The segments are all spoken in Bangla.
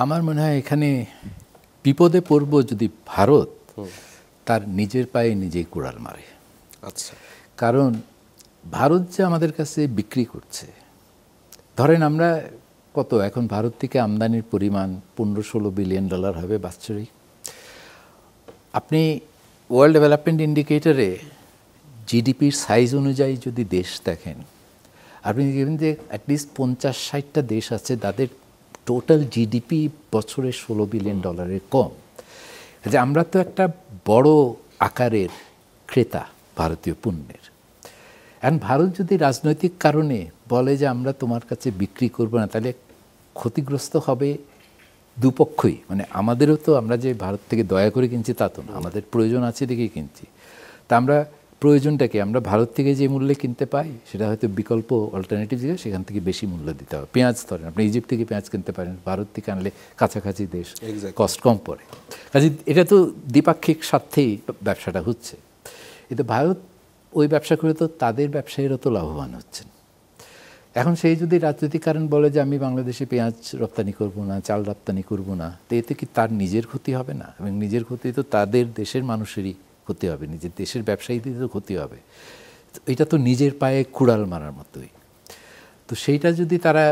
আমার মনে হয় এখানে বিপদে পড়ব যদি ভারত তার নিজের পায়ে নিজেই কুড়াল মারে। আচ্ছা, কারণ ভারত যে আমাদের কাছে বিক্রি করছে, ধরেন আমরা কত এখন ভারত থেকে আমদানির পরিমাণ 15-16 বিলিয়ন ডলার হবে বাৎসরিক। আপনি ওয়ার্ল্ড ডেভেলপমেন্ট ইন্ডিকেটরে জিডিপির সাইজ অনুযায়ী যদি দেশ দেখেন, আপনি দেখবেন যে অ্যাটলিস্ট 50-60টা দেশ আছে তাদের টোটাল জিডিপি বছরে 16 বিলিয়ন ডলারের কম। যে আমরা তো একটা বড় আকারের ক্রেতা ভারতীয় পণ্যের। এখন ভারত যদি রাজনৈতিক কারণে বলে যে আমরা তোমার কাছে বিক্রি করব না, তাহলে ক্ষতিগ্রস্ত হবে দুপক্ষই। মানে আমাদেরও তো, আমরা যে ভারত থেকে দয়া করে কিনছি তা তো না, আমাদের প্রয়োজন আছে দেখেই কিনছি। তা আমরা প্রয়োজনটাকে আমরা ভারত থেকে যে মূল্যে কিনতে পাই সেটা হয়তো বিকল্প অল্টারনেটিভ দিয়ে সেখান থেকে বেশি মূল্য দিতে হবে। পেঁয়াজ ধরেন, আপনি ইজিপ্ট থেকে পেঁয়াজ কিনতে পারেন, ভারত থেকে আনলে কাছাকাছি দেশ, কস্ট কম পড়ে। কাজে এটা তো দ্বিপাক্ষিক স্বার্থেই ব্যবসাটা হচ্ছে। কিন্তু ভারত ওই ব্যবসা করে তো তাদের ব্যবসায়ীরা তো লাভবান হচ্ছেন। এখন সেই যদি রাজনৈতিক কারণ বলে যে আমি বাংলাদেশে পেঁয়াজ রপ্তানি করব না, চাল রপ্তানি করব না, তো এতে কি তার নিজের ক্ষতি হবে না? এবং নিজের ক্ষতি তো তাদের দেশের মানুষেরই ক্ষতি হবে, নিজের দেশের ব্যবসায়ীদের তো ক্ষতি হবে। এটা তো নিজের পায়ে কুড়াল মারার মতোই। তো সেইটা যদি তারা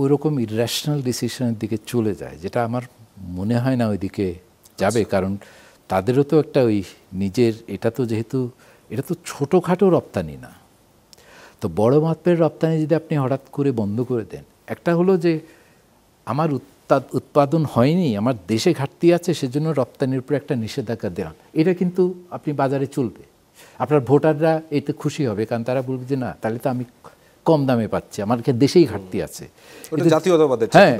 ওই রকম ইরেশনাল ডিসিশনের দিকে চলে যায়, যেটা আমার মনে হয় না ওইদিকে যাবে, কারণ তাদেরও তো একটা ওই নিজের, এটা তো যেহেতু এটা তো ছোটোখাটো রপ্তানি না, তো বড় মাপের রপ্তানি যদি আপনি হঠাৎ করে বন্ধ করে দেন, একটা হলো যে আমার উৎপাদন হয়নি, আমার দেশে ঘাটতি আছে, সেজন্য রপ্তানির উপর একটা নিষেধাজ্ঞা দেন, এটা কিন্তু আপনি বাজারে চলবে। আপনার ভোটাররা এতে খুশি হবে, কারণ তারা বলবে যে না, তাহলে তো আমি কম দামে পাচ্ছি, আমার দেশেই ঘাটতি আছে। হ্যাঁ,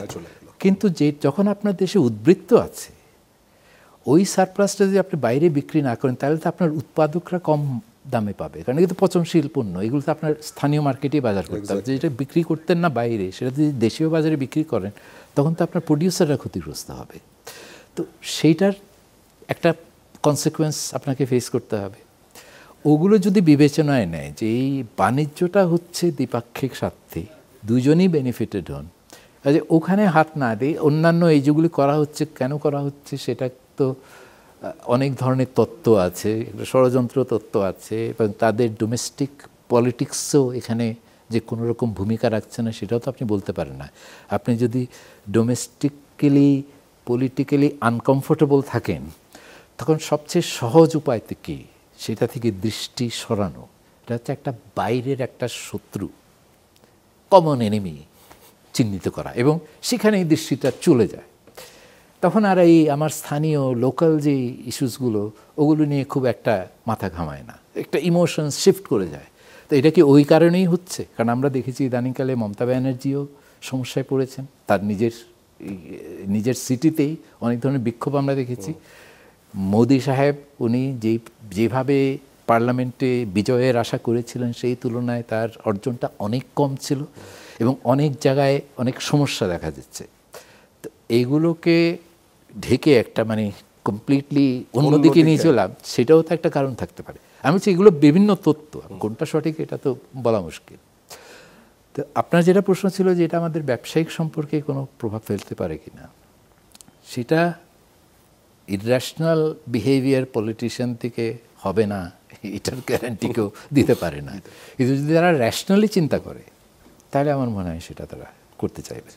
কিন্তু যে যখন আপনার দেশে উদ্বৃত্ত আছে, ওই সারপ্লাসটা যদি আপনি বাইরে বিক্রি না করেন, তাহলে তো আপনার উৎপাদকরা কম দামে পাবে, কারণ এটা পচনশীল পণ্য, এগুলো তো আপনার স্থানীয় মার্কেটেই বাজার করতে হবে। যেটা বিক্রি করতেন না বাইরে, সেটা যদি দেশীয় বাজারে বিক্রি করেন, তখন তো আপনার প্রডিউসাররা ক্ষতিগ্রস্ত হবে। তো সেইটার একটা কনসিকুয়েন্স আপনাকে ফেস করতে হবে। ওগুলো যদি বিবেচনায় নেয় যে এই বাণিজ্যটা হচ্ছে দ্বিপাক্ষিক স্বার্থে, দুজনই বেনিফিটেড হন, কাজে ওখানে হাত না দিয়ে অন্যান্য এই যেগুলি করা হচ্ছে, কেন করা হচ্ছে সেটা তো অনেক ধরনের তত্ত্ব আছে, ষড়যন্ত্র তত্ত্ব আছে, এবং তাদের ডোমেস্টিক পলিটিক্সও এখানে যে কোনো রকম ভূমিকা রাখছে না সেটাও তো আপনি বলতে পারেন না। আপনি যদি ডোমেস্টিক্যালি পলিটিক্যালি আনকমফোর্টেবল থাকেন, তখন সবচেয়ে সহজ উপায় কি? সেটা থেকে দৃষ্টি সরানো। এটা হচ্ছে একটা বাইরের একটা শত্রু, কমন এনিমি চিহ্নিত করা, এবং সেখানে এই দৃষ্টিটা চলে যায়। তখন আর এই আমার স্থানীয় লোকাল যে ইস্যুসগুলো, ওগুলো নিয়ে খুব একটা মাথা ঘামায় না, একটা ইমোশন শিফট করে যায়। তো এটা কি ওই কারণেই হচ্ছে? কারণ আমরা দেখেছি ইদানিংকালে মমতা ব্যানার্জিও সমস্যায় পড়েছেন, তার নিজের সিটিতেই অনেক ধরনের বিক্ষোভ আমরা দেখেছি। মোদি সাহেব উনি যেভাবে পার্লামেন্টে বিজয়ের আশা করেছিলেন, সেই তুলনায় তার অর্জনটা অনেক কম ছিল, এবং অনেক জায়গায় অনেক সমস্যা দেখা যাচ্ছে। তো এইগুলোকে ঢেকে একটা মানে কমপ্লিটলি অন্যদিকে নিয়ে চলাম, সেটাও তো একটা কারণ থাকতে পারে। আমি বলছি এগুলো বিভিন্ন তত্ত্ব, কোনটা সঠিক এটা তো বলা মুশকিল। তো আপনার যেটা প্রশ্ন ছিল যে এটা আমাদের ব্যবসায়িক সম্পর্কে কোনো প্রভাব ফেলতে পারে কি না, সেটা ইরেশনাল বিহেভিয়ার পলিটিশিয়ান থেকে হবে না এটার গ্যারান্টি কেউ দিতে পারে না। কিন্তু যদি তারা র্যাশনালি চিন্তা করে, তাহলে আমার মনে হয় সেটা তারা করতে চাইবে।